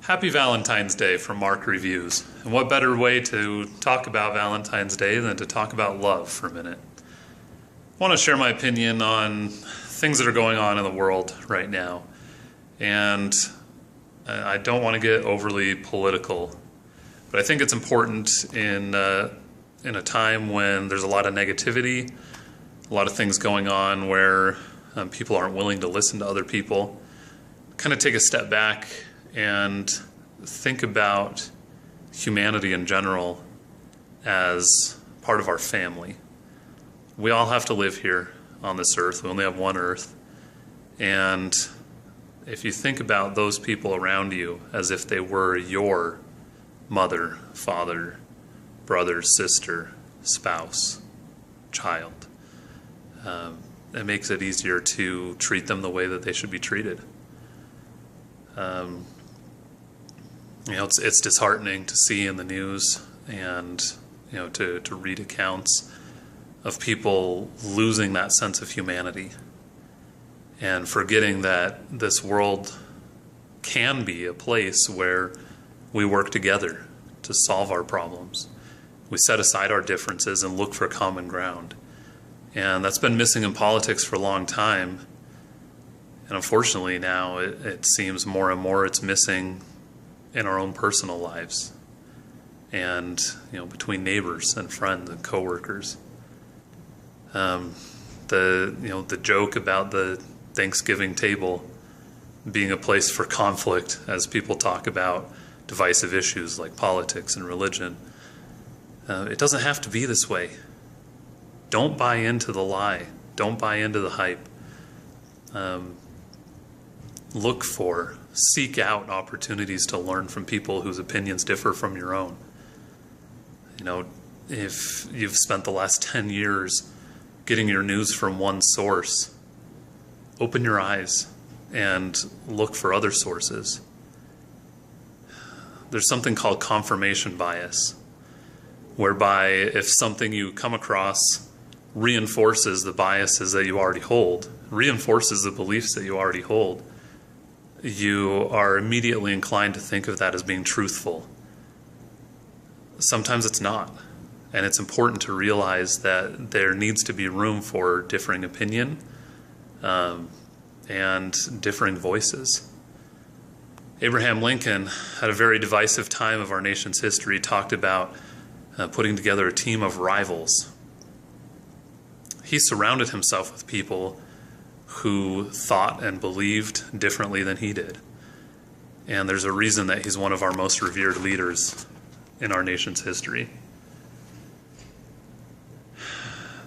Happy Valentine's Day from Mark Reviews. And what better way to talk about Valentine's Day than to talk about love for a minute? I want to share my opinion on things that are going on in the world right now. And I don't want to get overly political, but I think it's important in a time when there's a lot of negativity, a lot of things going on where people aren't willing to listen to other people, kind of take a step back and think about humanity in general as part of our family. We all have to live here on this earth. We only have one earth. And if you think about those people around you as if they were your mother, father, brother, sister, spouse, child, it makes it easier to treat them the way that they should be treated. It's disheartening to see in the news and, to read accounts of people losing that sense of humanity and forgetting that this world can be a place where we work together to solve our problems. We set aside our differences and look for common ground. And that's been missing in politics for a long time. And unfortunately now it seems more and more it's missing in our own personal lives and between neighbors and friends and coworkers. The joke about the Thanksgiving table being a place for conflict as people talk about divisive issues like politics and religion. It doesn't have to be this way. Don't buy into the lie. Don't buy into the hype. Seek out opportunities to learn from people whose opinions differ from your own. If you've spent the last 10 years getting your news from one source, open your eyes and look for other sources. There's something called confirmation bias, whereby if something you come across reinforces the biases that you already hold, reinforces the beliefs that you already hold, you are immediately inclined to think of that as being truthful. Sometimes it's not. And it's important to realize that there needs to be room for differing opinion and differing voices. Abraham Lincoln, at a very divisive time of our nation's history, talked about putting together a team of rivals. He surrounded himself with people who thought and believed differently than he did. And there's a reason that he's one of our most revered leaders in our nation's history.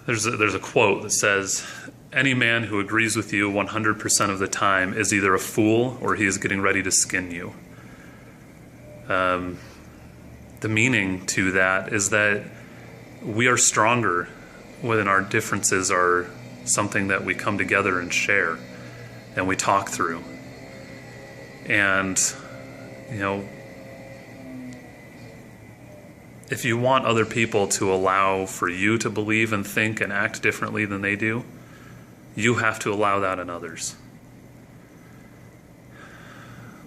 There's a quote that says, "Any man who agrees with you 100% of the time is either a fool or he is getting ready to skin you." The meaning to that is that we are stronger when our differences are something that we come together and share and we talk through. And, if you want other people to allow for you to believe and think and act differently than they do, you have to allow that in others.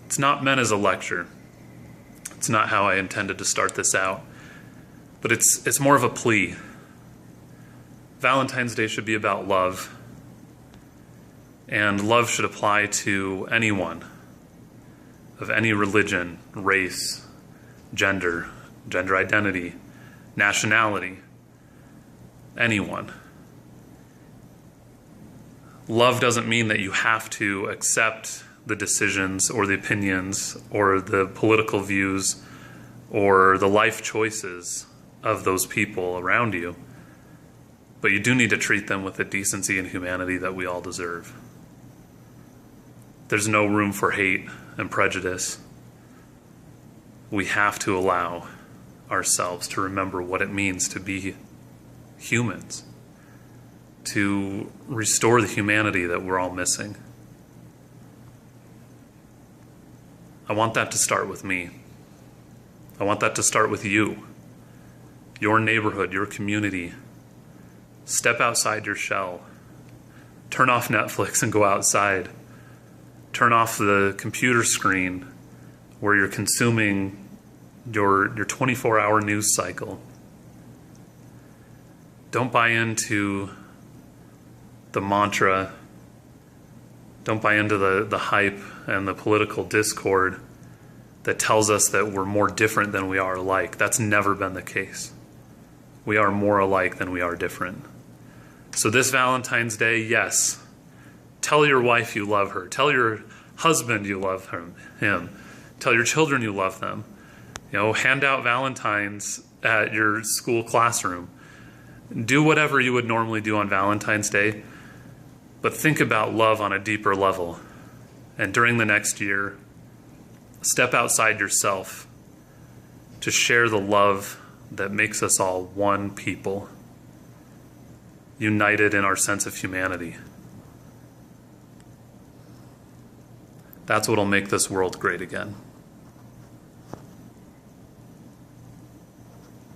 It's not meant as a lecture. It's not how I intended to start this out. But it's more of a plea. Valentine's Day should be about love. And love should apply to anyone of any religion, race, gender identity, nationality, anyone. Love doesn't mean that you have to accept the decisions or the opinions or the political views or the life choices of those people around you, but you do need to treat them with the decency and humanity that we all deserve. There's no room for hate and prejudice. We have to allow ourselves to remember what it means to be humans, to restore the humanity that we're all missing. I want that to start with me. I want that to start with you, your neighborhood, your community. Step outside your shell. Turn off Netflix and go outside. Turn off the computer screen where you're consuming your 24-hour news cycle. Don't buy into the mantra. Don't buy into the hype and the political discord that tells us that we're more different than we are alike. That's never been the case. We are more alike than we are different. So this Valentine's Day, yes, tell your wife you love her. Tell your husband you love him. Tell your children you love them. Hand out Valentines at your school classroom. Do whatever you would normally do on Valentine's Day, but think about love on a deeper level. And during the next year, step outside yourself to share the love that makes us all one people, united in our sense of humanity. That's what'll make this world great again.